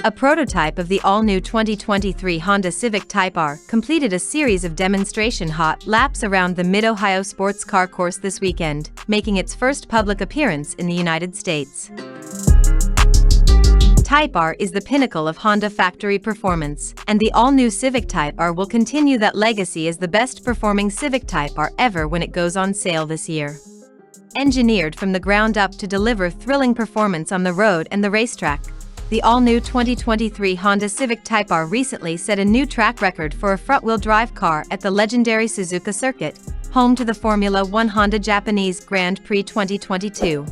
A prototype of the all-new 2023 Honda Civic Type-R completed a series of demonstration hot laps around the Mid-Ohio Sports Car Course this weekend, making its first public appearance in the United States. Type-R is the pinnacle of Honda factory performance, and the all-new Civic Type-R will continue that legacy as the best-performing Civic Type-R ever when it goes on sale this year. Engineered from the ground up to deliver thrilling performance on the road and the racetrack, the all-new 2023 Honda Civic Type-R recently set a new track record for a front-wheel drive car at the legendary Suzuka Circuit, home to the Formula One Honda Japanese Grand Prix 2022.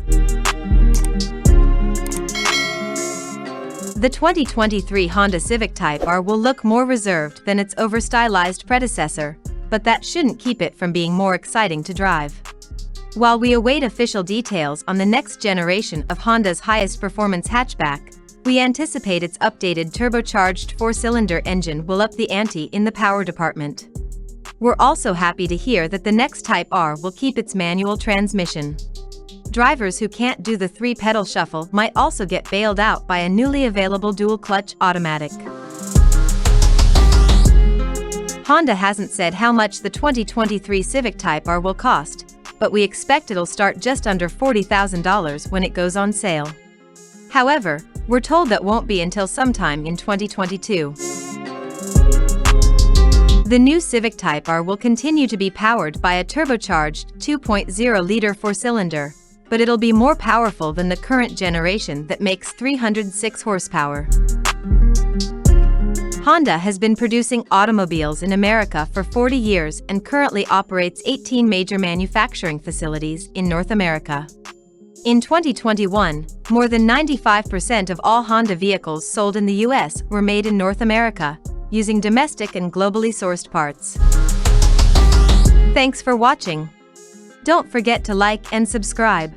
The 2023 Honda Civic Type-R will look more reserved than its over-stylized predecessor, but that shouldn't keep it from being more exciting to drive. While we await official details on the next generation of Honda's highest-performance hatchback, we anticipate its updated turbocharged four-cylinder engine will up the ante in the power department. We're also happy to hear that the next Type-R will keep its manual transmission. Drivers who can't do the three-pedal shuffle might also get bailed out by a newly available dual-clutch automatic. Honda hasn't said how much the 2023 Civic Type-R will cost, but we expect it'll start just under $40,000 when it goes on sale. However, we're told that won't be until sometime in 2022. The new Civic Type-R will continue to be powered by a turbocharged 2.0-liter four-cylinder, but it'll be more powerful than the current generation that makes 306 horsepower. Honda has been producing automobiles in America for 40 years and currently operates 18 major manufacturing facilities in North America. In 2021, more than 95% of all Honda vehicles sold in the US were made in North America, using domestic and globally sourced parts. Thanks for watching. Don't forget to like and subscribe.